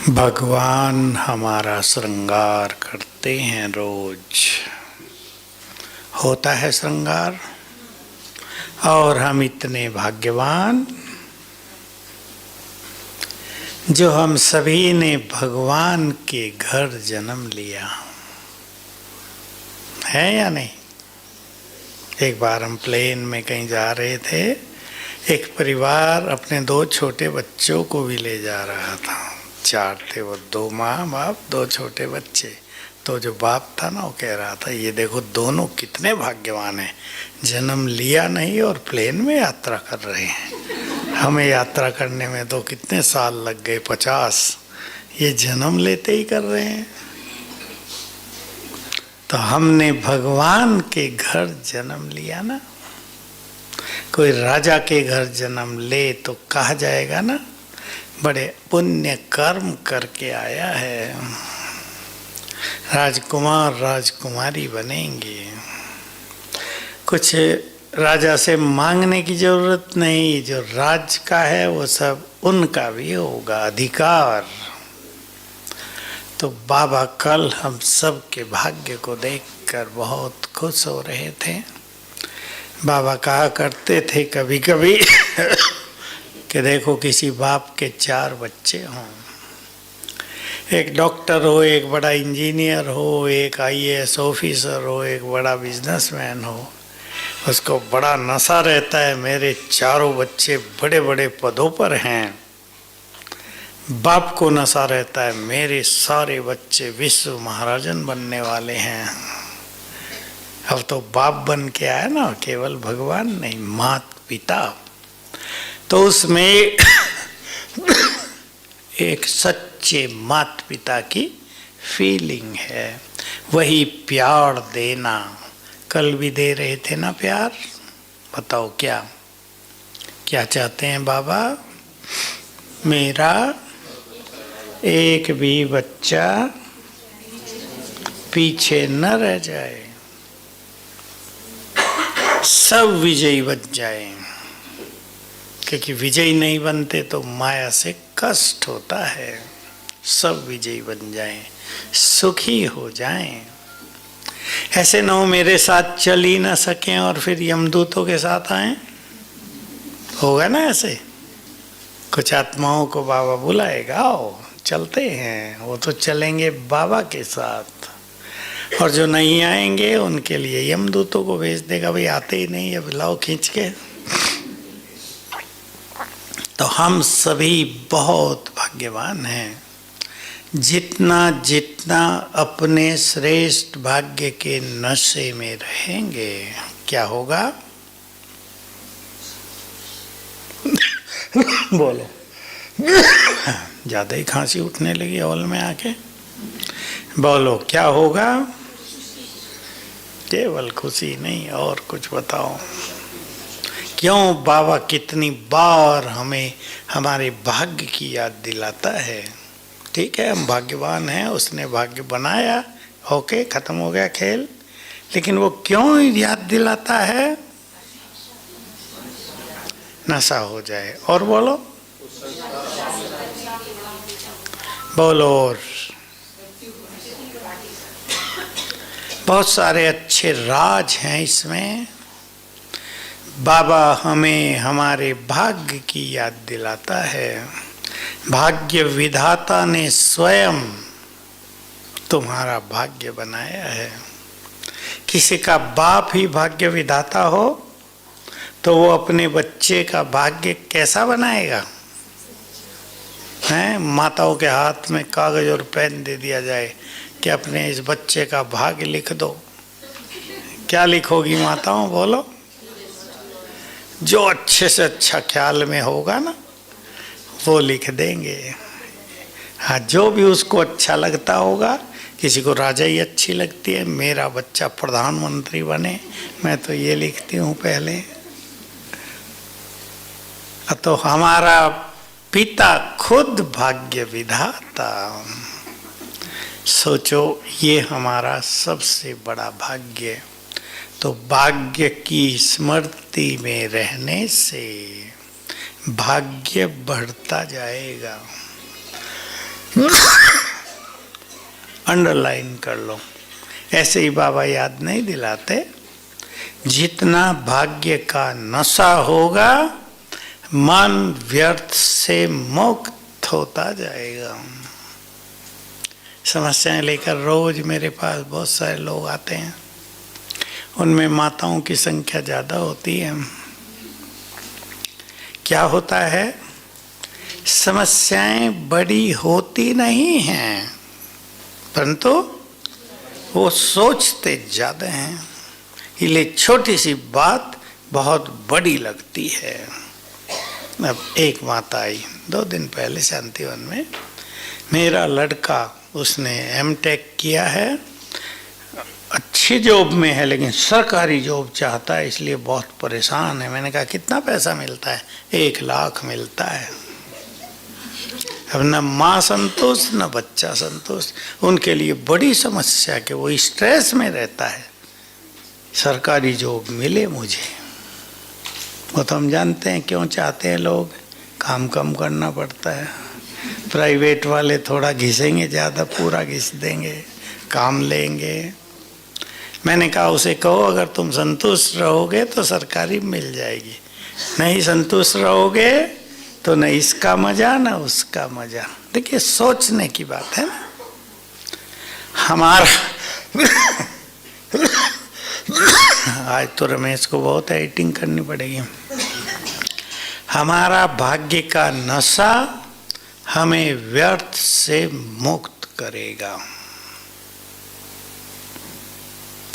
भगवान हमारा श्रृंगार करते हैं रोज, होता है श्रृंगार। और हम इतने भाग्यवान जो हम सभी ने भगवान के घर जन्म लिया है या नहीं। एक बार हम प्लेन में कहीं जा रहे थे, एक परिवार अपने 2 छोटे बच्चों को भी ले जा रहा था। 4 थे वो, 2 माँ बाप, 2 छोटे बच्चे। तो जो बाप था ना, वो कह रहा था ये देखो दोनों कितने भाग्यवान हैं, जन्म लिया नहीं और प्लेन में यात्रा कर रहे हैं। हमें यात्रा करने में तो कितने साल लग गए, 50। ये जन्म लेते ही कर रहे हैं। तो हमने भगवान के घर जन्म लिया ना। कोई राजा के घर जन्म ले तो कहा जाएगा ना, बड़े पुण्य कर्म करके आया है, राजकुमार राजकुमारी बनेंगे। कुछ राजा से मांगने की जरूरत नहीं, जो राज का है वो सब उनका भी होगा अधिकार। तो बाबा कल हम सब के भाग्य को देखकर बहुत खुश हो रहे थे। बाबा कहा करते थे कभी कभी कि देखो किसी बाप के 4 बच्चे हों, एक डॉक्टर हो, एक बड़ा इंजीनियर हो, एक IAS ऑफिसर हो, एक बड़ा बिजनेसमैन हो, उसको बड़ा नशा रहता है मेरे 4 बच्चे बड़े बड़े पदों पर हैं। बाप को नशा रहता है मेरे सारे बच्चे विश्व महाराजन बनने वाले हैं। अब तो बाप बन के आया ना, केवल भगवान नहीं, माता पिता। तो उसमें एक सच्चे माता पिता की फीलिंग है, वही प्यार देना। कल भी दे रहे थे ना प्यार। बताओ क्या क्या चाहते हैं बाबा? मेरा एक भी बच्चा पीछे न रह जाए, सब विजयी बन जाए। क्योंकि विजयी नहीं बनते तो माया से कष्ट होता है। सब विजयी बन जाएं, सुखी हो जाएं। ऐसे न हो मेरे साथ चल ही ना सकें और फिर यमदूतों के साथ आएं। होगा ना ऐसे? कुछ आत्माओं को बाबा बुलाएगा, आओ चलते हैं। वो तो चलेंगे बाबा के साथ, और जो नहीं आएंगे उनके लिए यमदूतों को भेज देगा, भाई आते ही नहीं, अब लाओ खींच के। तो हम सभी बहुत भाग्यवान हैं। जितना जितना अपने श्रेष्ठ भाग्य के नशे में रहेंगे, क्या होगा? बोलो। ज्यादा ही खांसी उठने लगी हॉल में आके। बोलो क्या होगा? केवल खुशी नहीं, और कुछ बताओ। क्यों बाबा कितनी बार हमें हमारे भाग्य की याद दिलाता है। ठीक है, हम भाग्यवान हैं, उसने भाग्य बनाया, ओके, खत्म हो गया खेल। लेकिन वो क्यों याद दिलाता है? नशा हो जाए। और बोलो बोलो। और बहुत सारे अच्छे राज हैं इसमें। बाबा हमें हमारे भाग्य की याद दिलाता है। भाग्य विधाता ने स्वयं तुम्हारा भाग्य बनाया है। किसी का बाप ही भाग्य विधाता हो तो वो अपने बच्चे का भाग्य कैसा बनाएगा? हैं? माताओं के हाथ में कागज और पेन दे दिया जाए कि अपने इस बच्चे का भाग्य लिख दो, क्या लिखोगी माताओं? बोलो। जो अच्छे से अच्छा ख्याल में होगा ना, वो लिख देंगे। हाँ, जो भी उसको अच्छा लगता होगा। किसी को राजा ही अच्छी लगती है, मेरा बच्चा प्रधानमंत्री बने, मैं तो ये लिखती हूँ पहले। तो हमारा पिता खुद भाग्य विधाता। सोचो, ये हमारा सबसे बड़ा भाग्य। तो भाग्य की स्मृति में रहने से भाग्य बढ़ता जाएगा। अंडरलाइन कर लो। ऐसे ही बाबा याद नहीं दिलाते, जितना भाग्य का नशा होगा मन व्यर्थ से मुक्त होता जाएगा। समस्याएं लेकर रोज मेरे पास बहुत सारे लोग आते हैं, उनमें माताओं की संख्या ज़्यादा होती है। क्या होता है, समस्याएं बड़ी होती नहीं हैं, परंतु वो सोचते ज़्यादा हैं, इसलिए छोटी सी बात बहुत बड़ी लगती है। अब एक माता आई 2 दिन पहले शांतिवन में, मेरा लड़का उसने एमटेक किया है, अच्छी जॉब में है, लेकिन सरकारी जॉब चाहता है, इसलिए बहुत परेशान है। मैंने कहा कितना पैसा मिलता है? 1 लाख मिलता है। अब न माँ संतुष्ट न बच्चा संतुष्ट, उनके लिए बड़ी समस्या कि वो स्ट्रेस में रहता है, सरकारी जॉब मिले मुझे। वो तो हम जानते हैं क्यों चाहते हैं लोग, काम कम करना पड़ता है। प्राइवेट वाले थोड़ा घिसेंगे ज़्यादा, पूरा घिस देंगे, काम लेंगे। मैंने कहा उसे कहो अगर तुम संतुष्ट रहोगे तो सरकारी मिल जाएगी, नहीं संतुष्ट रहोगे तो न इसका मजा न उसका मजा। देखिए सोचने की बात है ना। हमारा आज तो रमेश को बहुत एडिटिंग करनी पड़ेगी। हमारा भाग्य का नशा हमें व्यर्थ से मुक्त करेगा।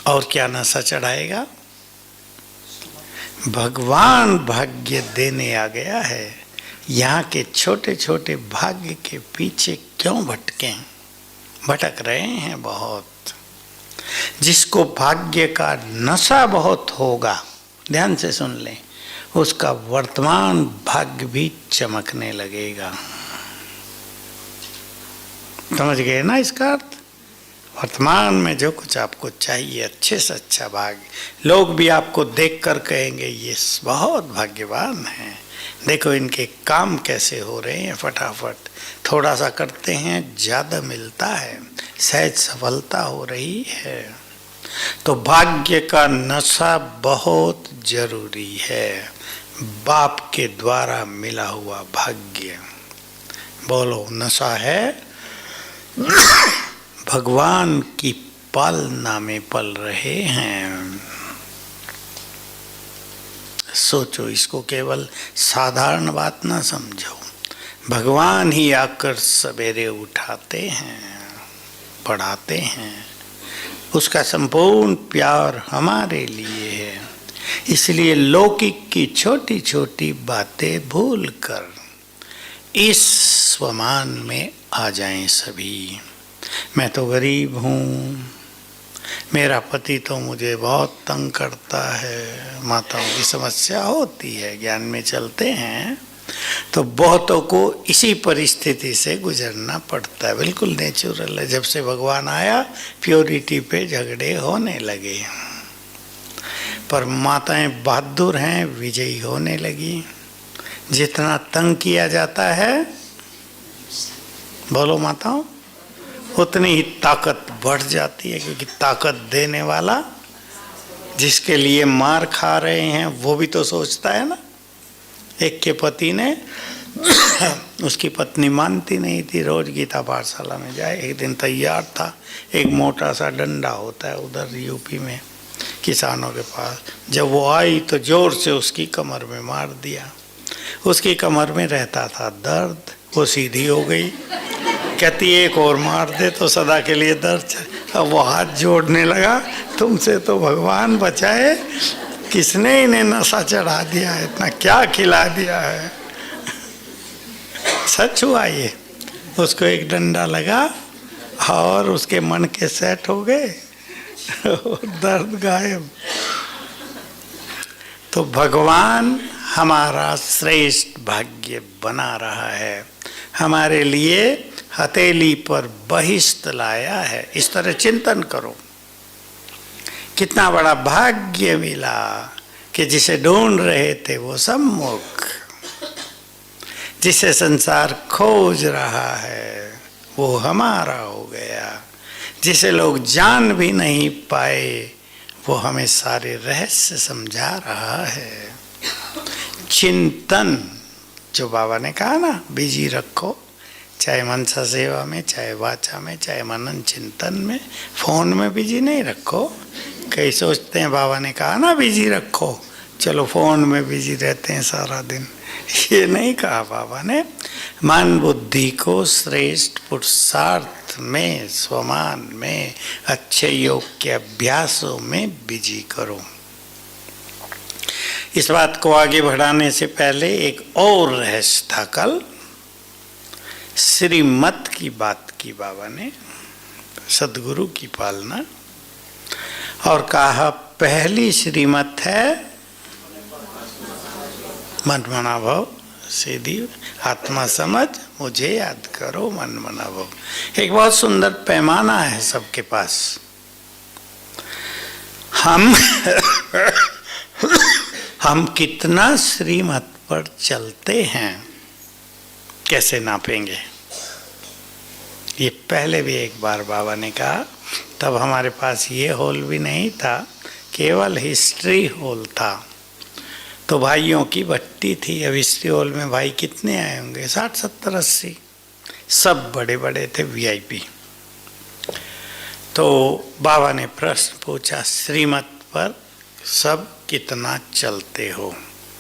और क्या नशा चढ़ाएगा? भगवान भाग्य देने आ गया है, यहाँ के छोटे छोटे भाग्य के पीछे क्यों भटकें? भटक रहे हैं बहुत। जिसको भाग्य का नशा बहुत होगा, ध्यान से सुन लें, उसका वर्तमान भाग्य भी चमकने लगेगा। समझ गए ना इसका अर्थ? वर्तमान में जो कुछ आपको चाहिए, अच्छे से अच्छा भाग्य, लोग भी आपको देखकर कहेंगे ये बहुत भाग्यवान हैं, देखो इनके काम कैसे हो रहे हैं फटाफट, थोड़ा सा करते हैं ज़्यादा मिलता है, सहज सफलता हो रही है। तो भाग्य का नशा बहुत जरूरी है। बाप के द्वारा मिला हुआ भाग्य, बोलो नशा है। भगवान की पालना में पल रहे हैं। सोचो, इसको केवल साधारण बात ना समझो। भगवान ही आकर सवेरे उठाते हैं, पढ़ाते हैं, उसका संपूर्ण प्यार हमारे लिए है। इसलिए लौकिक की छोटी छोटी बातें भूल कर इस स्वमान में आ जाएं सभी। मैं तो गरीब हूँ, मेरा पति तो मुझे बहुत तंग करता है। माताओं की समस्या होती है, ज्ञान में चलते हैं तो बहुतों को इसी परिस्थिति से गुजरना पड़ता है, बिल्कुल नेचुरल है। जब से भगवान आया प्योरिटी पे झगड़े होने लगे, पर माताएं बहादुर हैं, विजयी होने लगी। जितना तंग किया जाता है, बोलो माताओं, उतनी ही ताकत बढ़ जाती है, क्योंकि ताकत देने वाला जिसके लिए मार खा रहे हैं वो भी तो सोचता है ना। एक के पति ने उसकी पत्नी मानती नहीं थी, रोज गीता पाठशाला में जाए। एक दिन तैयार था, एक मोटा सा डंडा होता है उधर यूपी में किसानों के पास, जब वो आई तो जोर से उसकी कमर में मार दिया। उसकी कमर में रहता था दर्द, वो सीधी हो गई, कहती एक और मार दे तो सदा के लिए दर्द। अब वो हाथ जोड़ने लगा, तुमसे तो भगवान बचाए, किसने इन्हें नशा चढ़ा दिया है, इतना क्या खिला दिया है। सच हुआ ये। उसको एक डंडा लगा और उसके मन के सेट हो गए, दर्द गायब। तो भगवान हमारा श्रेष्ठ भाग्य बना रहा है, हमारे लिए हथेली पर बहिष्ठ लाया है। इस तरह चिंतन करो, कितना बड़ा भाग्य मिला कि जिसे ढूंढ रहे थे वो सम्मुख, जिसे संसार खोज रहा है वो हमारा हो गया। जिसे लोग जान भी नहीं पाए वो हमें सारे रहस्य समझा रहा है। चिंतन, जो बाबा ने कहा ना, बिजी रखो, चाहे मनसा सेवा में, चाहे वाचा में, चाहे मनन चिंतन में। फोन में बिजी नहीं रखो। कई सोचते हैं बाबा ने कहा ना बिजी रखो, चलो फोन में बिजी रहते हैं सारा दिन। ये नहीं कहा बाबा ने। मन बुद्धि को श्रेष्ठ पुरुषार्थ में, स्वमान में, अच्छे योग के अभ्यासों में बिजी करो। इस बात को आगे बढ़ाने से पहले एक और रहस्य था। कल श्रीमत की बात की बाबा ने, सदगुरु की पालना, और कहा पहली श्रीमत है मन मना भव, सीधी आत्मा समझ, मुझे याद करो, मन मना भव। एक बहुत सुंदर पैमाना है सबके पास। हम कितना श्रीमत पर चलते हैं कैसे नापेंगे? ये पहले भी एक बार बाबा ने कहा, तब हमारे पास ये हॉल भी नहीं था, केवल हिस्ट्री हॉल था। तो भाइयों की भट्टी थी। अब हिस्ट्री हॉल में भाई कितने आए होंगे? 60, 70, 80। सब बड़े बड़े थे, VIP। तो बाबा ने प्रश्न पूछा, श्रीमत पर सब कितना चलते हो?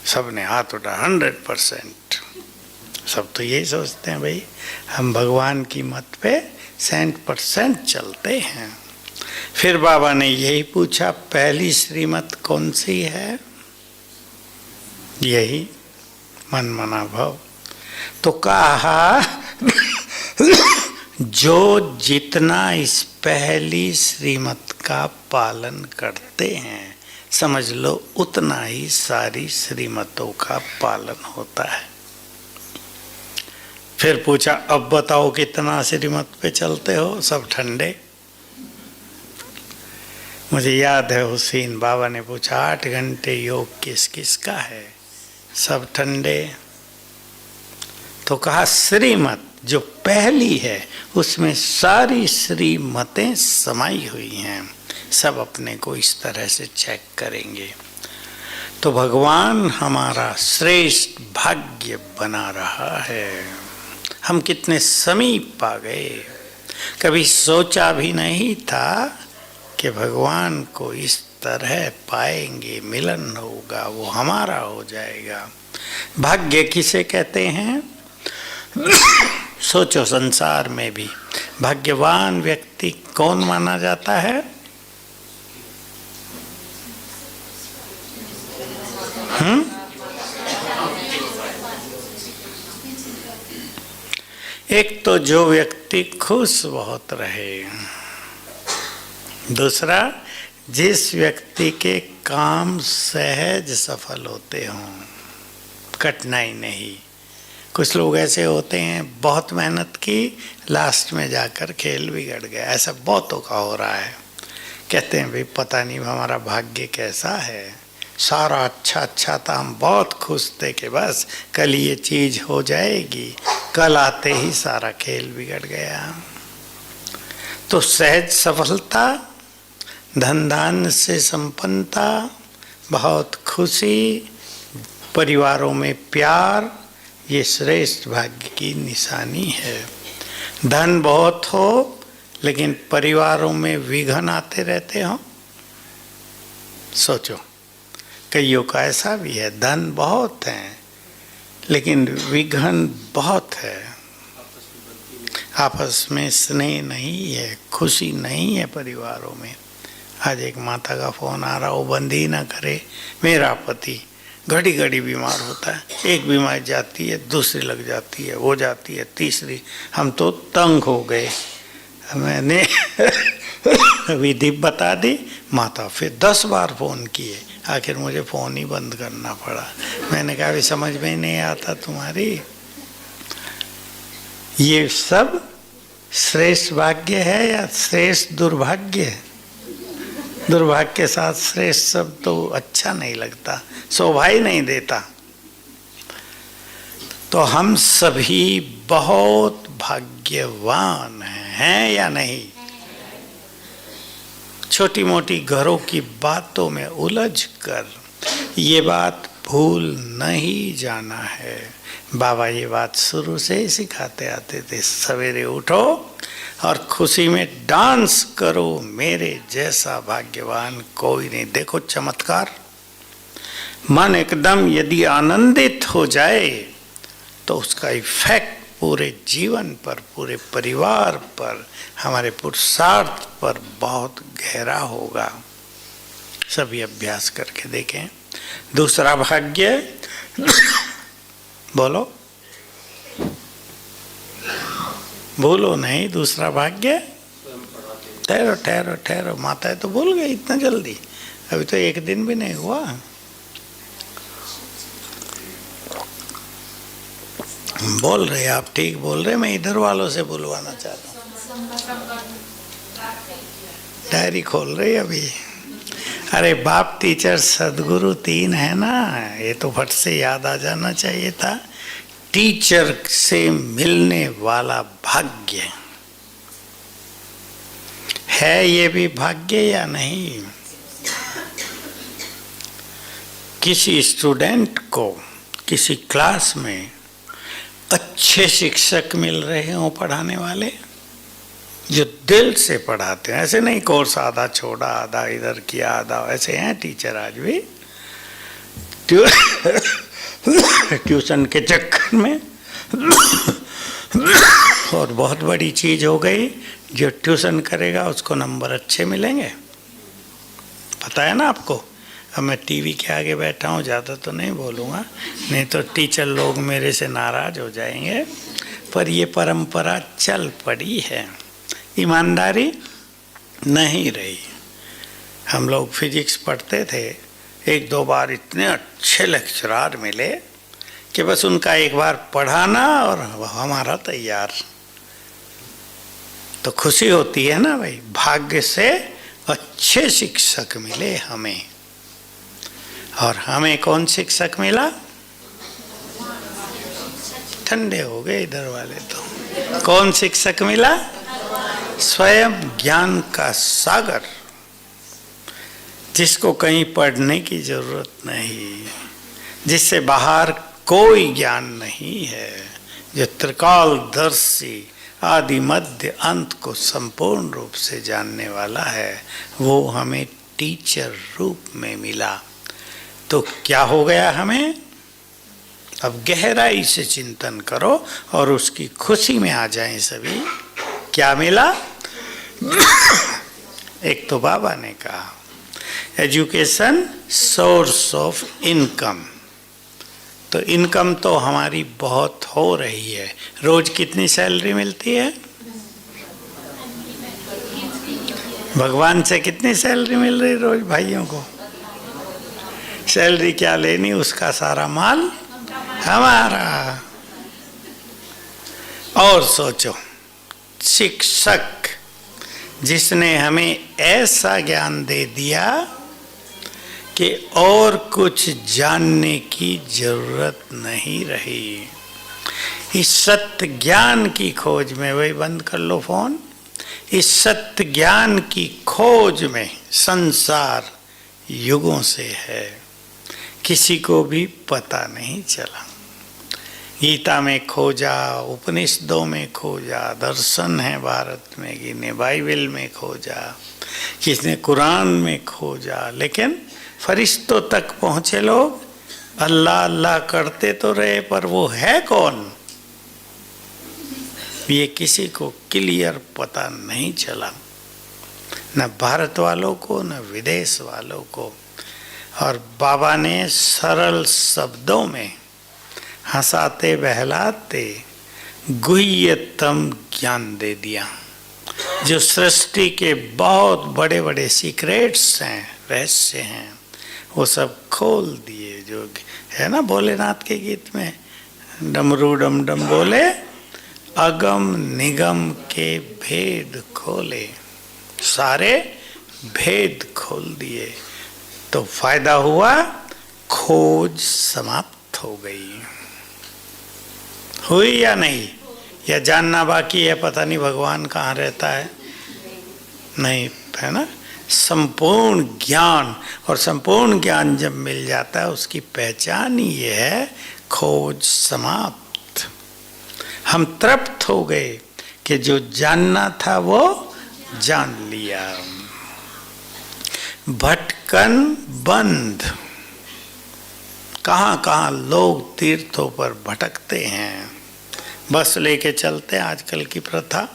सब ने हाथ उठा, 100%। सब तो यही सोचते हैं भाई हम भगवान की मत पे 100% चलते हैं। फिर बाबा ने यही पूछा, पहली श्रीमत कौन सी है? यही मन मना भव। तो कहा जो जितना इस पहली श्रीमत का पालन करते हैं, समझ लो उतना ही सारी श्रीमतों का पालन होता है। फिर पूछा, अब बताओ कितना श्रीमत पे चलते हो? सब ठंडे। मुझे याद है हुसैन बाबा ने पूछा, 8 घंटे योग किस किस का है? सब ठंडे। तो कहा श्रीमत जो पहली है उसमें सारी श्रीमतें समाई हुई हैं। सब अपने को इस तरह से चेक करेंगे तो भगवान हमारा श्रेष्ठ भाग्य बना रहा है। हम कितने समीप आ गए। कभी सोचा भी नहीं था कि भगवान को इस तरह पाएंगे, मिलन होगा, वो हमारा हो जाएगा। भाग्य किसे कहते हैं? सोचो, संसार में भी भाग्यवान व्यक्ति कौन माना जाता है? एक तो जो व्यक्ति खुश बहुत रहे, दूसरा जिस व्यक्ति के काम सहज सफल होते हों, कठिनाई नहीं। कुछ लोग ऐसे होते हैं बहुत मेहनत की, लास्ट में जाकर खेल बिगड़ गया। ऐसा बहुतों का हो रहा है। कहते हैं भाई पता नहीं हमारा भाग्य कैसा है, सारा अच्छा अच्छा था, हम बहुत खुश थे कि बस कल ये चीज हो जाएगी, कल आते ही सारा खेल बिगड़ गया। तो सहज सफलता, धन धान्य से संपन्नता, बहुत खुशी, परिवारों में प्यार, ये श्रेष्ठ भाग्य की निशानी है। धन बहुत हो लेकिन परिवारों में विघ्न आते रहते हो। सोचो, कईयों का ऐसा भी है, धन बहुत है लेकिन विघ्न बहुत है। आपस में स्नेह नहीं है, खुशी नहीं है परिवारों में। आज एक माता का फोन आ रहा, वो बंद ही ना करे। मेरा पति घड़ी घड़ी बीमार होता है, एक बीमारी जाती है, दूसरी लग जाती है, वो जाती है, तीसरी। हम तो तंग हो गए। मैंने विधि बता दी, माता फिर 10 बार फ़ोन किए, आखिर मुझे फ़ोन ही बंद करना पड़ा। मैंने कहा भी समझ में नहीं आता तुम्हारी। ये सब श्रेष्ठ भाग्य है या श्रेष्ठ दुर्भाग्य है? दुर्भाग्य के साथ श्रेष्ठ शब्द तो अच्छा नहीं लगता, शोभा ही नहीं देता। तो हम सभी बहुत भाग्यवान हैं या नहीं? छोटी मोटी घरों की बातों में उलझ कर ये बात भूल नहीं जाना है। बाबा ये बात शुरू से ही सिखाते आते थे, सवेरे उठो और खुशी में डांस करो, मेरे जैसा भाग्यवान कोई नहीं। देखो चमत्कार, मन एकदम यदि आनंदित हो जाए तो उसका इफेक्ट पूरे जीवन पर, पूरे परिवार पर, हमारे पुरुषार्थ पर बहुत गहरा होगा। सभी अभ्यास करके देखें। दूसरा भाग्य बोलो, भूलो नहीं। दूसरा भाग्य, ठहरो ठहरो ठहरो, माता तो भूल गई इतना जल्दी, अभी तो एक दिन भी नहीं हुआ। बोल रहे आप, ठीक बोल रहे, मैं इधर वालों से बुलवाना चाहता हूँ। डायरी खोल रही अभी। अरे बाप, टीचर, सदगुरु 3 है ना, ये तो फट से याद आ जाना चाहिए था। टीचर से मिलने वाला भाग्य है, ये भी भाग्य या नहीं? किसी स्टूडेंट को किसी क्लास में अच्छे शिक्षक मिल रहे हो पढ़ाने वाले, जो दिल से पढ़ाते हैं, ऐसे नहीं कोर्स आधा छोड़ा, आधा इधर किया, आधा, ऐसे हैं टीचर आज भी। ट्यूशन के चक्कर में और बहुत बड़ी चीज हो गई, जो ट्यूशन करेगा उसको नंबर अच्छे मिलेंगे, पता है ना आपको। अब मैं टीवी के आगे बैठा हूँ, ज़्यादा तो नहीं बोलूँगा, नहीं तो टीचर लोग मेरे से नाराज हो जाएंगे, पर ये परंपरा चल पड़ी है, ईमानदारी नहीं रही। हम लोग फिजिक्स पढ़ते थे, 1-2 बार इतने अच्छे लेक्चरार मिले कि बस उनका एक बार पढ़ाना और हमारा तैयार। तो खुशी होती है ना भाई, भाग्य से अच्छे शिक्षक मिले हमें। और हमें कौन शिक्षक मिला? ठंडे हो गए इधर वाले तो। कौन शिक्षक मिला? स्वयं ज्ञान का सागर, जिसको कहीं पढ़ने की जरूरत नहीं, जिससे बाहर कोई ज्ञान नहीं है, जो त्रिकालदर्शी आदि मध्य अंत को संपूर्ण रूप से जानने वाला है, वो हमें टीचर रूप में मिला। तो क्या हो गया हमें? अब गहराई से चिंतन करो और उसकी खुशी में आ जाएं सभी। क्या मिला? एक तो बाबा ने कहा एजुकेशन सोर्स ऑफ इनकम। तो इनकम तो हमारी बहुत हो रही है। रोज कितनी सैलरी मिलती है? भगवान से कितनी सैलरी मिल रही रोज भाइयों को? सैलरी क्या लेनी, उसका सारा माल हमारा। और सोचो, शिक्षक जिसने हमें ऐसा ज्ञान दे दिया कि और कुछ जानने की जरूरत नहीं रही। इस सत्य ज्ञान की खोज में, वही बंद कर लो फोन, इस सत्य ज्ञान की खोज में संसार युगों से है, किसी को भी पता नहीं चला। गीता में खोजा, उपनिषदों में खोजा, दर्शन है भारत में गिने, बाइबल में खोजा, किसने कुरान में खोजा, लेकिन फरिश्तों तक पहुंचे लोग। अल्लाह अल्लाह करते तो रहे, पर वो है कौन, ये किसी को क्लियर पता नहीं चला, न भारत वालों को न विदेश वालों को। और बाबा ने सरल शब्दों में, हंसाते बहलाते गुह्यतम ज्ञान दे दिया, जो सृष्टि के बहुत बड़े बड़े सीक्रेट्स हैं, रहस्य हैं, वो सब खोल दिए। जो है ना भोलेनाथ के गीत में, डमरू डम डम बोले, अगम निगम के भेद खोले, सारे भेद खोल दिए। तो फायदा हुआ, खोज समाप्त हो गई। हुई या नहीं? या जानना बाकी है, पता नहीं भगवान कहाँ रहता है, नहीं है ना। संपूर्ण ज्ञान, और संपूर्ण ज्ञान जब मिल जाता है उसकी पहचान ही ये है, खोज समाप्त। हम तृप्त हो गए कि जो जानना था वो जान लिया। भटकन बंद। कहाँ कहाँ लोग तीर्थों पर भटकते हैं, बस लेके चलते हैं। आजकल की प्रथा,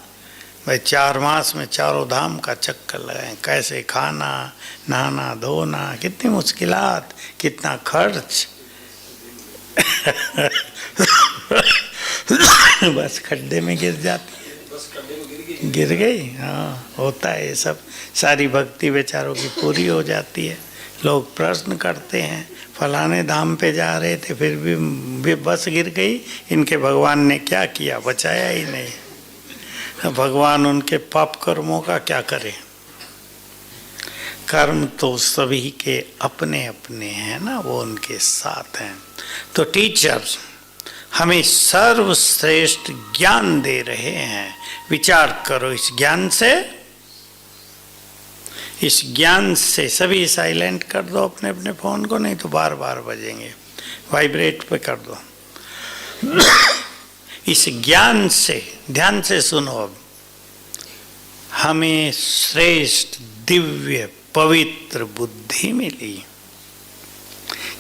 भाई 4 मास में चारों धाम का चक्कर लगाएं, कैसे खाना नहाना धोना, कितनी मुश्किलात, कितना खर्च। बस खड्डे में गिर जाती है, गिर गई। हाँ, होता है ये सब। सारी भक्ति बेचारों की पूरी हो जाती है। लोग प्रश्न करते हैं, फलाने धाम पे जा रहे थे फिर भी बस गिर गई, इनके भगवान ने क्या किया, बचाया ही नहीं। भगवान उनके पाप कर्मों का क्या करे। कर्म तो सभी के अपने अपने हैं ना, वो उनके साथ हैं। तो टीचर्स हमें सर्वश्रेष्ठ ज्ञान दे रहे हैं। विचार करो इस ज्ञान से, इस ज्ञान से। सभी साइलेंट कर दो अपने अपने फोन को, नहीं तो बार बार बजेंगे, वाइब्रेट पे कर दो। इस ज्ञान से ध्यान से सुनो। अब हमें श्रेष्ठ दिव्य पवित्र बुद्धि मिली।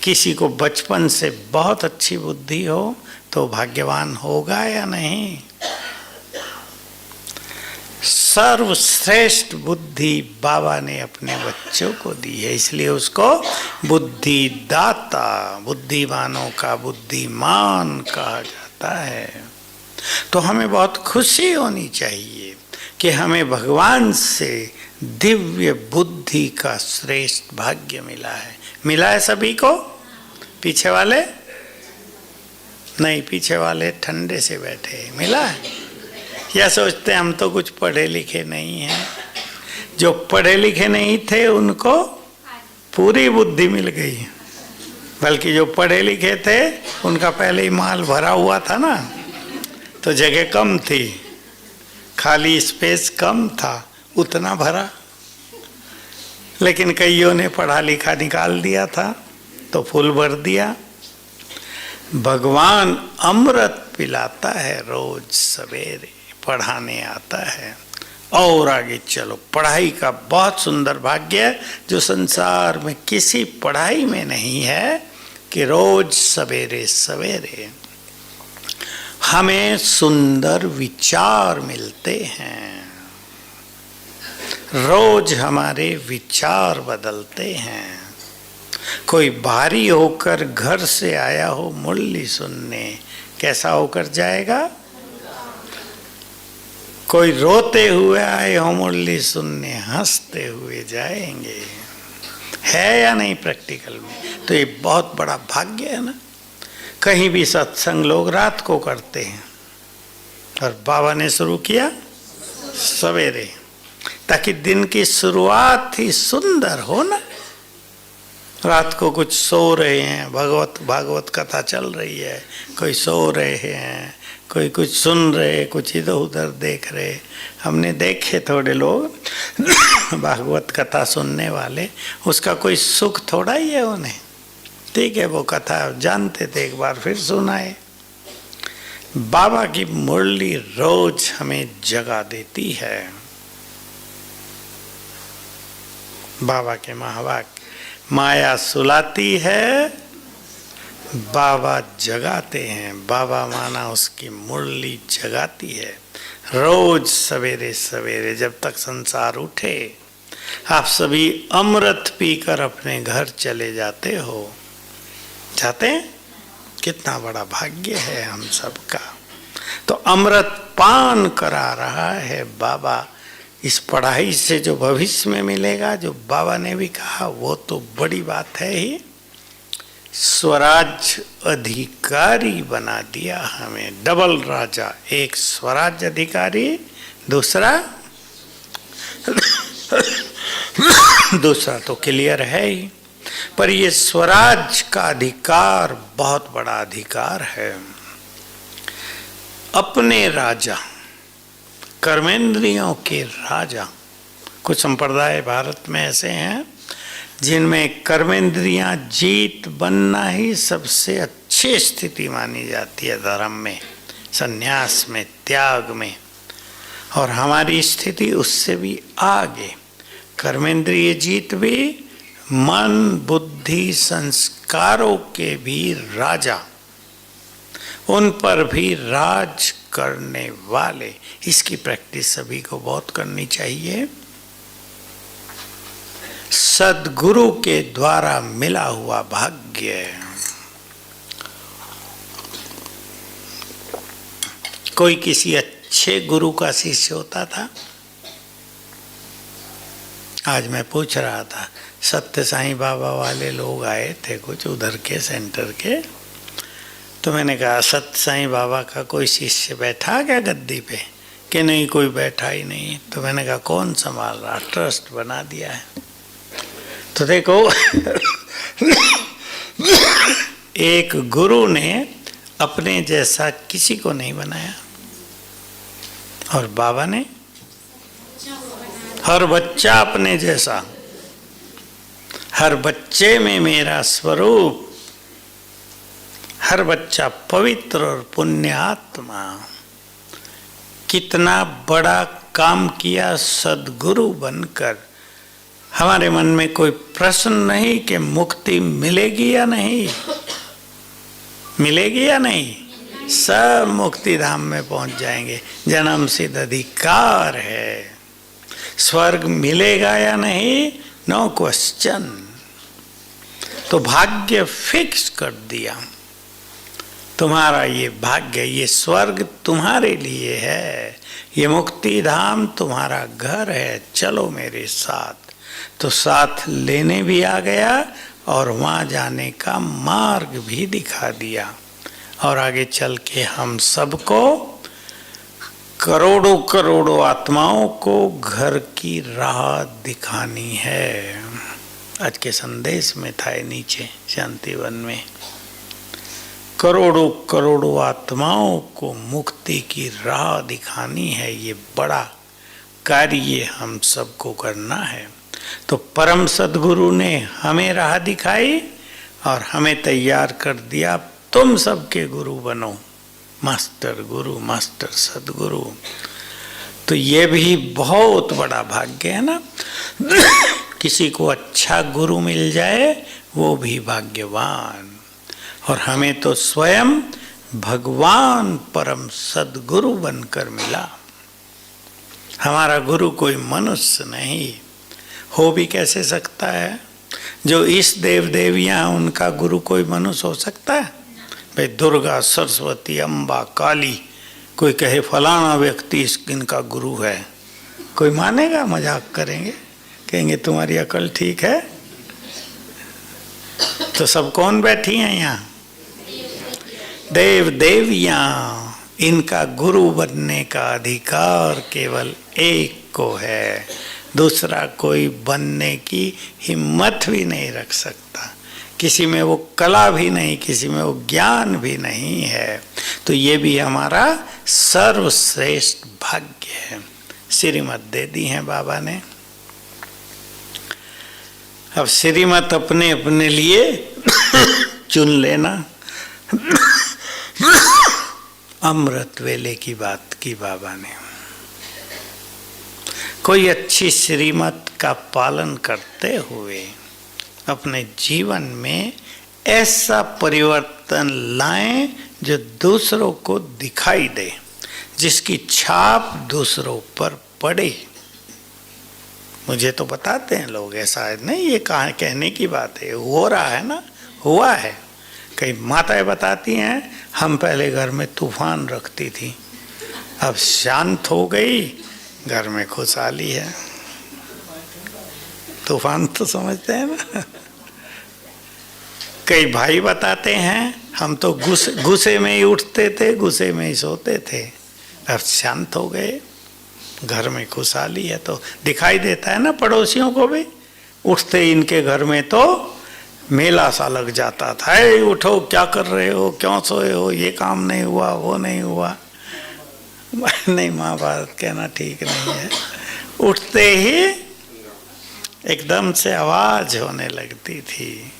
किसी को बचपन से बहुत अच्छी बुद्धि हो तो भाग्यवान होगा या नहीं। सर्वश्रेष्ठ बुद्धि बाबा ने अपने बच्चों को दी है, इसलिए उसको बुद्धिदाता, बुद्धिमानों का बुद्धिमान कहा जाता है। तो हमें बहुत खुशी होनी चाहिए कि हमें भगवान से दिव्य बुद्धि का श्रेष्ठ भाग्य मिला है। मिला है सभी को? पीछे वाले नहीं, पीछे वाले ठंडे से बैठे। मिला है? या सोचते हम तो कुछ पढ़े लिखे नहीं हैं। जो पढ़े लिखे नहीं थे उनको पूरी बुद्धि मिल गई, बल्कि जो पढ़े लिखे थे उनका पहले ही माल भरा हुआ था ना, तो जगह कम थी, खाली स्पेस कम था, उतना भरा। लेकिन कईयों ने पढ़ा लिखा निकाल दिया था तो फुल भर दिया। भगवान अमृत पिलाता है रोज सवेरे, पढ़ाने आता है। और आगे चलो, पढ़ाई का बहुत सुंदर भाग्य है जो संसार में किसी पढ़ाई में नहीं है, कि रोज सवेरे सवेरे हमें सुंदर विचार मिलते हैं। रोज हमारे विचार बदलते हैं। कोई भारी होकर घर से आया हो मुरली सुनने, कैसा होकर जाएगा? कोई रोते हुए आए हो मुरली सुनने, हंसते हुए जाएंगे। है या नहीं प्रैक्टिकल में? तो ये बहुत बड़ा भाग्य है ना। कहीं भी सत्संग लोग रात को करते हैं और बाबा ने शुरू किया सवेरे, ताकि दिन की शुरुआत ही सुंदर हो ना। रात को कुछ सो रहे हैं, भागवत कथा चल रही है, कोई सो रहे हैं, कोई कुछ सुन रहे, कुछ इधर उधर देख रहे। हमने देखे थोड़े लोग भागवत कथा सुनने वाले, उसका कोई सुख थोड़ा ही है उन्हें। ठीक है, वो कथा जानते थे, एक बार फिर सुनाए। बाबा की मुरली रोज हमें जगा देती है। बाबा के महावाक्य, माया सुलाती है, बाबा जगाते हैं। बाबा माना उसकी मुरली जगाती है। रोज सवेरे सवेरे जब तक संसार उठे, आप सभी अमृत पीकर अपने घर चले जाते हो। जाते हैं? कितना बड़ा भाग्य है हम सबका। तो अमृत पान करा रहा है बाबा। इस पढ़ाई से जो भविष्य में मिलेगा, जो बाबा ने भी कहा, वो तो बड़ी बात है ही। स्वराज अधिकारी बना दिया हमें, डबल राजा। एक स्वराज अधिकारी, दूसरा तो क्लियर है ही, पर ये स्वराज का अधिकार बहुत बड़ा अधिकार है। अपने राजा, कर्मेंद्रियों के राजा। कुछ संप्रदाय भारत में ऐसे हैं जिनमें कर्मेंद्रियां जीत बनना ही सबसे अच्छी स्थिति मानी जाती है धर्म में, संन्यास में, त्याग में। और हमारी स्थिति उससे भी आगे, कर्मेंद्रिय जीत भी, मन बुद्धि संस्कारों के भी राजा, उन पर भी राज करने वाले। इसकी प्रैक्टिस सभी को बहुत करनी चाहिए। सद्गुरु के द्वारा मिला हुआ भाग्य। कोई किसी अच्छे गुरु का शिष्य होता था। आज मैं पूछ रहा था, सत्य साईं बाबा वाले लोग आए थे कुछ उधर के सेंटर के, तो मैंने कहा सत्य साईं बाबा का कोई शिष्य बैठा क्या गद्दी पे? कि नहीं, कोई बैठा ही नहीं। तो मैंने कहा कौन संभाल रहा? ट्रस्ट बना दिया है। तो देखो एक गुरु ने अपने जैसा किसी को नहीं बनाया, और बाबा ने हर बच्चा अपने जैसा। हर बच्चे में मेरा स्वरूप, हर बच्चा पवित्र और पुण्य आत्मा। कितना बड़ा काम किया सद्गुरु बनकर। हमारे मन में कोई प्रश्न नहीं कि मुक्ति मिलेगी या नहीं, मिलेगी या नहीं। सब मुक्ति धाम में पहुंच जाएंगे, जन्म सिद्ध अधिकार है। स्वर्ग मिलेगा या नहीं, नो क्वेश्चन। तो भाग्य फिक्स कर दिया, तुम्हारा ये भाग्य, ये स्वर्ग तुम्हारे लिए है, ये मुक्ति धाम तुम्हारा घर है, चलो मेरे साथ। तो साथ लेने भी आ गया और वहाँ जाने का मार्ग भी दिखा दिया। और आगे चल के हम सबको, करोड़ों करोड़ों आत्माओं को घर की राह दिखानी है। आज के संदेश में था नीचे शांतिवन में, करोड़ों करोड़ों आत्माओं को मुक्ति की राह दिखानी है। ये बड़ा कार्य हम सबको करना है। तो परम सद्गुरु ने हमें राह दिखाई और हमें तैयार कर दिया, तुम सबके गुरु बनो, मास्टर गुरु, मास्टर सद्गुरु। तो ये भी बहुत बड़ा भाग्य है ना। किसी को अच्छा गुरु मिल जाए वो भी भाग्यवान। और हमें तो स्वयं भगवान परम सद्गुरु बनकर मिला। हमारा गुरु कोई मनुष्य नहीं, हो भी कैसे सकता है? जो इस देव देवियां, उनका गुरु कोई मनुष्य हो सकता है? भाई दुर्गा, सरस्वती, अम्बा, काली, कोई कहे फलाना व्यक्ति इनका गुरु है, कोई मानेगा? मजाक करेंगे, कहेंगे तुम्हारी अकल ठीक है। तो सब कौन बैठी हैं यहाँ? देव देवियां। इनका गुरु बनने का अधिकार केवल एक को है, दूसरा कोई बनने की हिम्मत भी नहीं रख सकता। किसी में वो कला भी नहीं, किसी में वो ज्ञान भी नहीं है। तो ये भी हमारा सर्वश्रेष्ठ भाग्य है। श्रीमत दे दी है बाबा ने। अब श्रीमत अपने अपने लिए चुन लेना। अमृत वेले की बात की बाबा ने। कोई अच्छी श्रीमत का पालन करते हुए अपने जीवन में ऐसा परिवर्तन लाएं जो दूसरों को दिखाई दे, जिसकी छाप दूसरों पर पड़े। मुझे तो बताते हैं लोग, ऐसा है नहीं, ये कहाँ कहने की बात है, हो रहा है ना, हुआ है। कई माताएं बताती हैं, हम पहले घर में तूफान रखती थी, अब शांत हो गई, घर में खुशहाली है। तूफान तो समझते हैं ना। कई भाई बताते हैं, हम तो गुस्से में ही उठते थे, गुस्से में ही सोते थे, अब शांत हो गए, घर में खुशहाली है। तो दिखाई देता है ना पड़ोसियों को भी। उठते इनके घर में तो मेला सा लग जाता था, उठो क्या कर रहे हो, क्यों सोए हो, ये काम नहीं हुआ, वो नहीं हुआ। नहीं, महाभारत कहना ठीक नहीं है। उठते ही एकदम से आवाज होने लगती थी।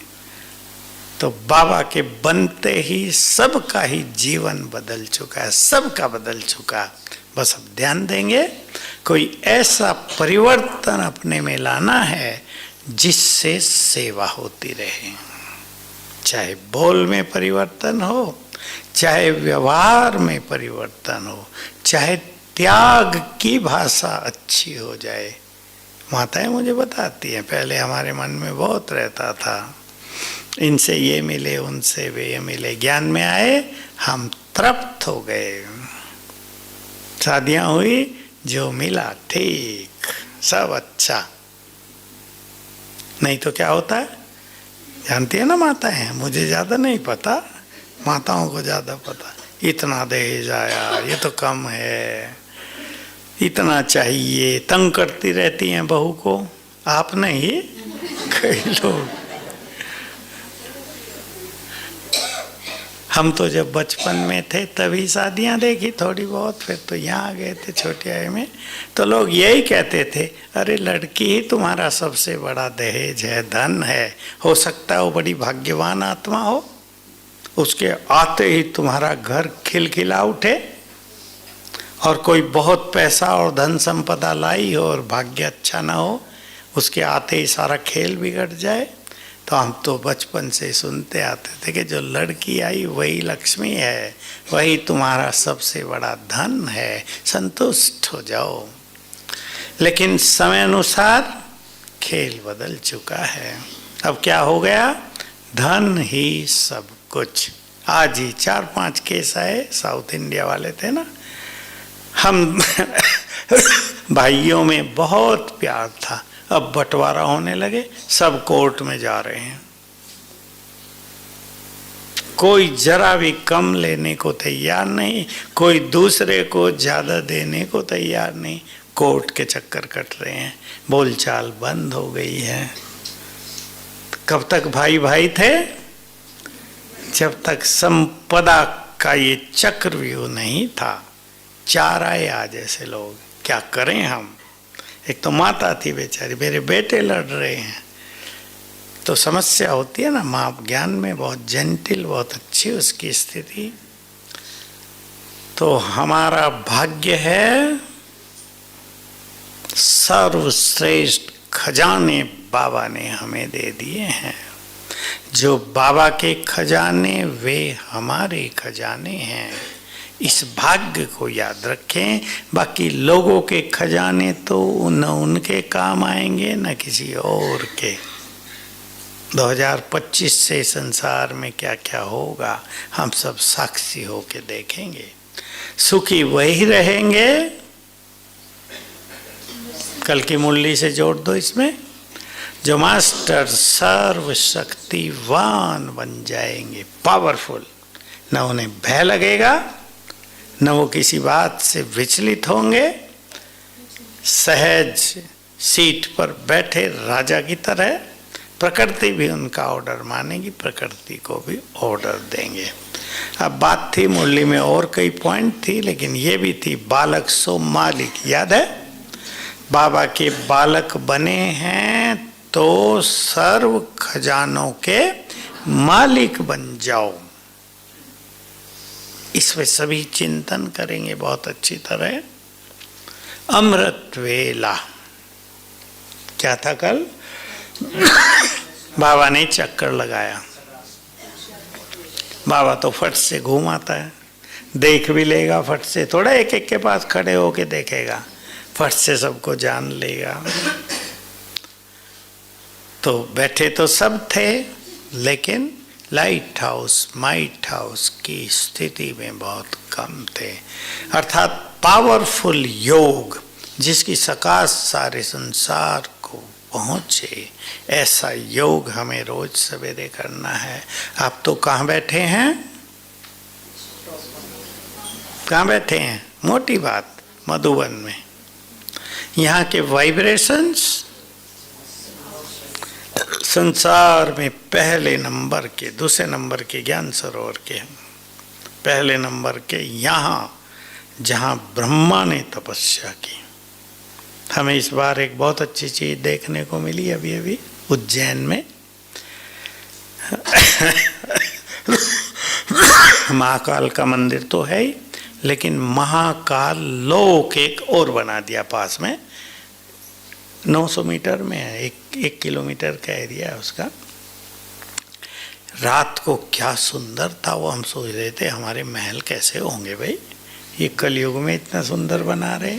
तो बाबा के बनते ही सबका ही जीवन बदल चुका है, सबका बदल चुका। बस अब ध्यान देंगे, कोई ऐसा परिवर्तन अपने में लाना है जिससे सेवा होती रहे। चाहे बोल में परिवर्तन हो, चाहे व्यवहार में परिवर्तन हो, चाहे त्याग की भाषा अच्छी हो जाए। माताएं मुझे बताती हैं, पहले हमारे मन में बहुत रहता था, इनसे ये मिले, उनसे वे मिले। ज्ञान में आए, हम तृप्त हो गए। शादियां हुई, जो मिला ठीक, सब अच्छा। नहीं तो क्या होता है, जानती है ना माताएं, मुझे ज्यादा नहीं पता, माताओं को ज्यादा पता। इतना दहेज आया, ये तो कम है, इतना चाहिए, तंग करती रहती हैं बहू को। आप नहीं, कई लोग। हम तो जब बचपन में थे तभी शादियां देखी थोड़ी बहुत, फिर तो यहाँ आ गए थे छोटी आयु में, तो लोग यही कहते थे, अरे लड़की ही तुम्हारा सबसे बड़ा दहेज है, धन है, हो सकता है वो बड़ी भाग्यवान आत्मा हो, उसके आते ही तुम्हारा घर खिलखिला उठे, और कोई बहुत पैसा और धन संपदा लाई हो और भाग्य अच्छा ना हो, उसके आते ही सारा खेल बिगड़ जाए। तो हम तो बचपन से सुनते आते थे कि जो लड़की आई वही लक्ष्मी है, वही तुम्हारा सबसे बड़ा धन है, संतुष्ट हो जाओ। लेकिन समय अनुसार खेल बदल चुका है। अब क्या हो गया, धन ही सब कुछ। आज ही 4-5 केस आए, साउथ इंडिया वाले थे ना, हम भाइयों में बहुत प्यार था, अब बंटवारा होने लगे, सब कोर्ट में जा रहे हैं। कोई जरा भी कम लेने को तैयार नहीं, कोई दूसरे को ज्यादा देने को तैयार नहीं, कोर्ट के चक्कर कट रहे हैं, बोलचाल बंद हो गई है। कब तक भाई भाई थे, जब तक संपदा का ये चक्रव्यूह नहीं था। 4 आए आज ऐसे लोग, क्या करें हम। एक तो माता थी बेचारी, मेरे बेटे लड़ रहे हैं, तो समस्या होती है ना। माँ ज्ञान में बहुत जेंटिल, बहुत अच्छी उसकी स्थिति। तो हमारा भाग्य है, सर्वश्रेष्ठ खजाने बाबा ने हमें दे दिए हैं। जो बाबा के खजाने वे हमारे खजाने हैं, इस भाग्य को याद रखें। बाकी लोगों के खजाने तो न उनके काम आएंगे न किसी और के। 2025 से संसार में क्या क्या होगा हम सब साक्षी होके देखेंगे। सुखी वही रहेंगे, कल की मुरली से जोड़ दो इसमें, जो मास्टर सर्वशक्तिवान बन जाएंगे, पावरफुल। न उन्हें भय लगेगा, न वो किसी बात से विचलित होंगे, सहज सीट पर बैठे राजा की तरह। प्रकृति भी उनका ऑर्डर मानेगी, प्रकृति को भी ऑर्डर देंगे। अब बात थी मुरली में और कई पॉइंट थी, लेकिन ये भी थी बालक सो मालिक। याद है, बाबा के बालक बने हैं तो सर्व खजानों के मालिक बन जाओ। इस पे सभी चिंतन करेंगे बहुत अच्छी तरह। अमृत वेला क्या था कल, बाबा ने चक्कर लगाया। बाबा तो फट से घूम आता है, देख भी लेगा फट से, थोड़ा एक एक के पास खड़े होके देखेगा, फट से सबको जान लेगा। तो बैठे तो सब थे, लेकिन लाइट हाउस माइट हाउस की स्थिति में बहुत कम थे। अर्थात पावरफुल योग जिसकी सकाश सारे संसार को पहुंचे, ऐसा योग हमें रोज सवेरे करना है। आप तो कहाँ बैठे हैं, कहाँ बैठे हैं, मोटी बात, मधुबन में। यहाँ के वाइब्रेशंस संसार में पहले नंबर के, दूसरे नंबर के ज्ञान सरोवर के, पहले नंबर के यहाँ जहाँ ब्रह्मा ने तपस्या की। हमें इस बार एक बहुत अच्छी चीज देखने को मिली अभी अभी उज्जैन में। महाकाल का मंदिर तो है ही, लेकिन महाकाल लोक एक और बना दिया पास में, 900 मीटर में है, एक किलोमीटर का एरिया है उसका। रात को क्या सुंदर था वो, हम सोच रहे थे हमारे महल कैसे होंगे भाई, ये कलयुग में इतना सुंदर बना रहे।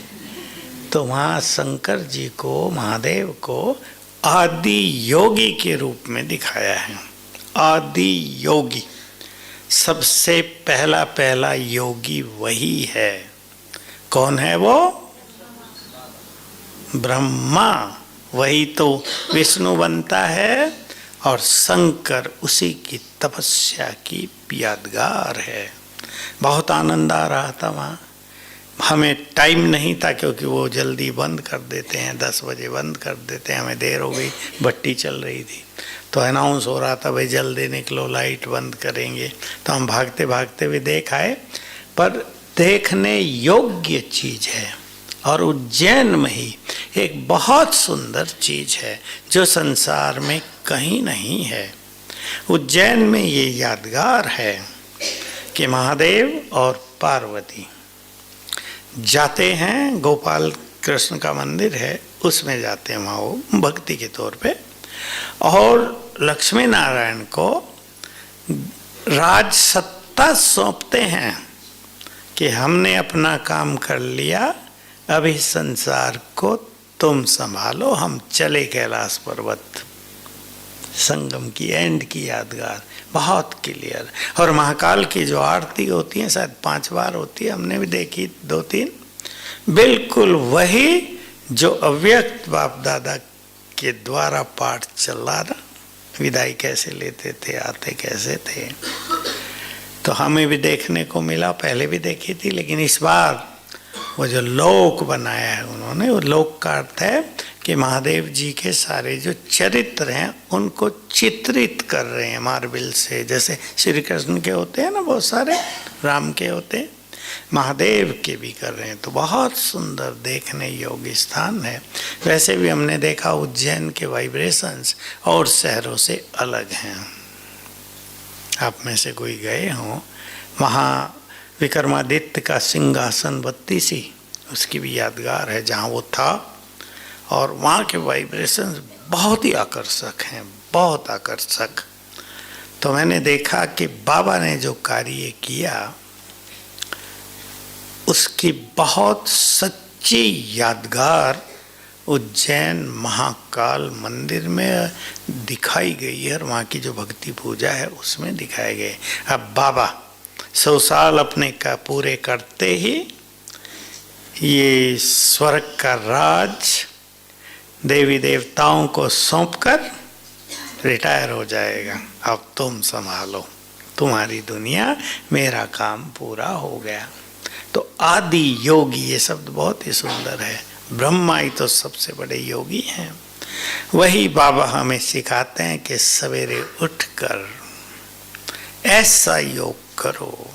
तो वहाँ शंकर जी को, महादेव को आदि योगी के रूप में दिखाया है। आदि योगी, सबसे पहला योगी वही है। कौन है वो? ब्रह्मा। वही तो विष्णु बनता है और शंकर उसी की तपस्या की यादगार है। बहुत आनंद आ रहा था वहाँ। हमें टाइम नहीं था क्योंकि वो जल्दी बंद कर देते हैं, 10 बजे बंद कर देते हैं। हमें देर हो गई, भट्टी चल रही थी, तो अनाउंस हो रहा था भाई जल्दी निकलो, लाइट बंद करेंगे। तो हम भागते भागते भी देख आए। पर देखने योग्य चीज है, और उज्जैन में ही एक बहुत सुंदर चीज है जो संसार में कहीं नहीं है। उज्जैन में ये यादगार है कि महादेव और पार्वती जाते हैं, गोपाल कृष्ण का मंदिर है उसमें जाते हैं वहाँ वो भक्ति के तौर पे, और लक्ष्मी नारायण को राज सत्ता सौंपते हैं कि हमने अपना काम कर लिया, अभी संसार को तुम संभालो, हम चले कैलाश पर्वत। संगम की एंड की यादगार, बहुत क्लियर। और महाकाल की जो आरती होती है शायद 5 बार होती है, हमने भी देखी 2-3, बिल्कुल वही जो अव्यक्त बाप दादा के द्वारा पाठ चल रहा था। विदाई कैसे लेते थे, आते कैसे थे, तो हमें भी देखने को मिला। पहले भी देखी थी, लेकिन इस बार वो जो लोक बनाया है उन्होंने, वो लोक का अर्थ है कि महादेव जी के सारे जो चरित्र हैं उनको चित्रित कर रहे हैं मार्बल से। जैसे श्री कृष्ण के होते हैं ना बहुत सारे, राम के होते हैं, महादेव के भी कर रहे हैं। तो बहुत सुंदर देखने योग्य स्थान है। वैसे भी हमने देखा उज्जैन के वाइब्रेशंस और शहरों से अलग हैं। आप में से कोई गए हों, वहाँ विक्रमादित्य का सिंहासन 32 उसकी भी यादगार है जहाँ वो था, और वहाँ के वाइब्रेशंस बहुत ही आकर्षक हैं, बहुत आकर्षक। तो मैंने देखा कि बाबा ने जो कार्य किया उसकी बहुत सच्ची यादगार उज्जैन महाकाल मंदिर में दिखाई गई है, और वहाँ की जो भक्ति पूजा है उसमें दिखाए गए। अब बाबा 100 साल अपने का पूरे करते ही ये स्वर्ग का राज देवी देवताओं को सौंपकर रिटायर हो जाएगा। अब तुम संभालो, तुम्हारी दुनिया, मेरा काम पूरा हो गया। तो आदि योगी, ये शब्द बहुत ही सुंदर है। ब्रह्मा ही तो सबसे बड़े योगी हैं। वही बाबा हमें सिखाते हैं कि सवेरे उठकर ऐसा योग करो।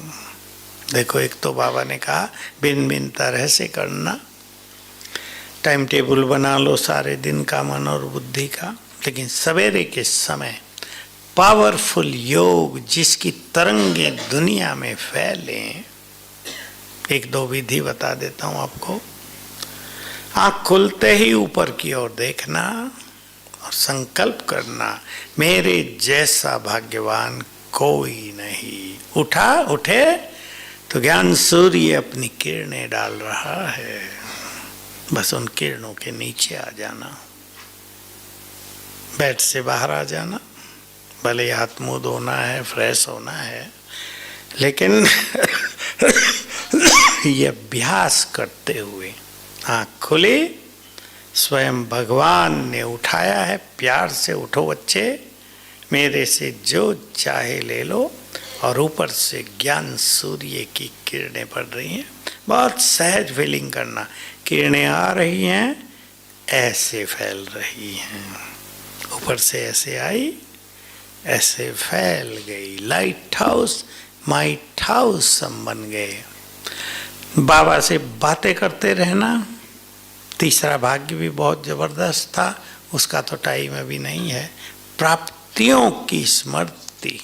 देखो, एक तो बाबा ने कहा बिन बिन तरह से करना, टाइम टेबल बना लो सारे दिन का, मन और बुद्धि का, लेकिन सवेरे के समय पावरफुल योग जिसकी तरंगे दुनिया में फैलें। 1-2 विधि बता देता हूँ आपको। आँख खुलते ही ऊपर की ओर देखना और संकल्प करना, मेरे जैसा भाग्यवान कोई नहीं। उठे तो ज्ञान सूर्य अपनी किरणें डाल रहा है, बस उन किरणों के नीचे आ जाना, बेड से बाहर आ जाना। भले हाथ मुंह धोना है, फ्रेश होना है, लेकिन ये अभ्यास करते हुए आँख खुली, स्वयं भगवान ने उठाया है। प्यार से उठो बच्चे, मेरे से जो चाहे ले लो, और ऊपर से ज्ञान सूर्य की किरणें पड़ रही हैं। बहुत सहज फीलिंग करना, किरणें आ रही हैं, ऐसे फैल रही हैं, ऊपर से ऐसे आई, ऐसे फैल गई। लाइट हाउस माइट हाउस हम बन गए। बाबा से बातें करते रहना। तीसरा भाग्य भी बहुत जबरदस्त था, उसका तो टाइम अभी नहीं है। प्राप्तियों की स्मृति,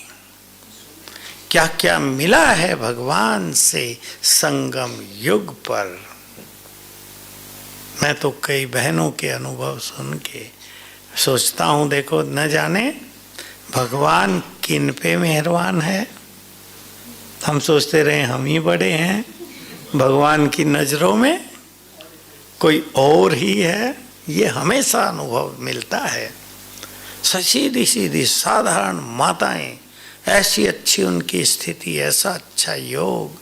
क्या क्या मिला है भगवान से संगम युग पर। मैं तो कई बहनों के अनुभव सुन के सोचता हूँ, देखो न जाने भगवान किन पे मेहरबान है। हम सोचते रहे हम ही बड़े हैं, भगवान की नजरों में कोई और ही है। ये हमेशा अनुभव मिलता है। सीधी सीधी साधारण माताएं, ऐसी अच्छी उनकी स्थिति, ऐसा अच्छा योग,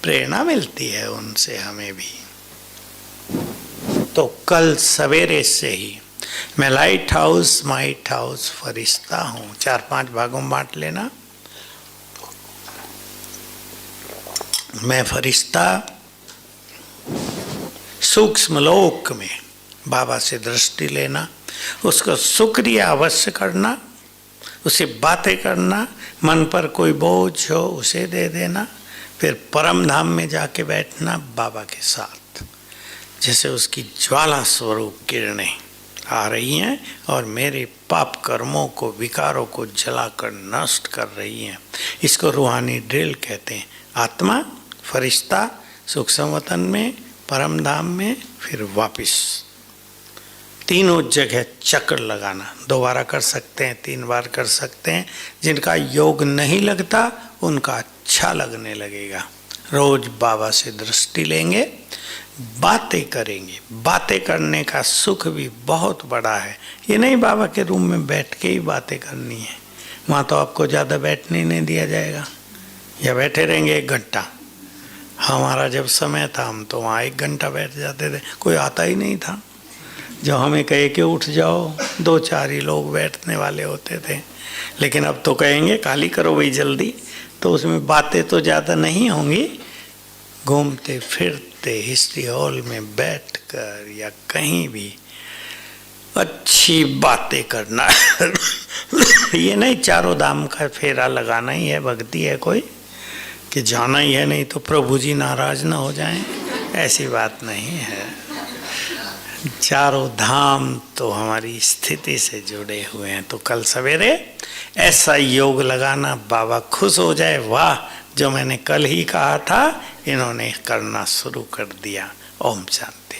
प्रेरणा मिलती है उनसे हमें भी। तो कल सवेरे से ही मैं लाइट हाउस माइट हाउस फरिश्ता हूँ। 4-5 भागों में बांट लेना। मैं फरिश्ता सूक्ष्म लोक में, बाबा से दृष्टि लेना, उसका शुक्रिया अवश्य करना, उसे बातें करना, मन पर कोई बोझ हो उसे दे देना, फिर परम धाम में जाके बैठना बाबा के साथ। जैसे उसकी ज्वाला स्वरूप किरणें आ रही हैं और मेरे पाप कर्मों को, विकारों को जलाकर नष्ट कर रही हैं। इसको रूहानी ड्रिल कहते हैं। आत्मा, फरिश्ता, सूक्ष्म वतन में, परम धाम में, फिर वापिस। तीनों जगह चक्र लगाना। 2 बार कर सकते हैं, 3 बार कर सकते हैं। जिनका योग नहीं लगता उनका अच्छा लगने लगेगा। रोज बाबा से दृष्टि लेंगे, बातें करेंगे। बातें करने का सुख भी बहुत बड़ा है। ये नहीं बाबा के रूम में बैठ के ही बातें करनी है, वहाँ तो आपको ज़्यादा बैठने नहीं दिया जाएगा, या बैठे रहेंगे 1 घंटा। हमारा जब समय था हम तो वहाँ 1 घंटा बैठ जाते थे, कोई आता ही नहीं था। जो हमें कहे कि उठ जाओ, 2-4 ही लोग बैठने वाले होते थे। लेकिन अब तो कहेंगे खाली करो भाई जल्दी, तो उसमें बातें तो ज़्यादा नहीं होंगी। घूमते फिरते हिस्ट्री हॉल में बैठकर या कहीं भी अच्छी बातें करना। ये नहीं चारों धाम का फेरा लगाना ही है, भक्ति है कोई कि जाना ही है, नहीं तो प्रभु जी नाराज ना हो जाएं, ऐसी बात नहीं है। चारों धाम तो हमारी स्थिति से जुड़े हुए हैं। तो कल सवेरे ऐसा योग लगाना, बाबा खुश हो जाए, वाह जो मैंने कल ही कहा था इन्होंने करना शुरू कर दिया। ओम शांति।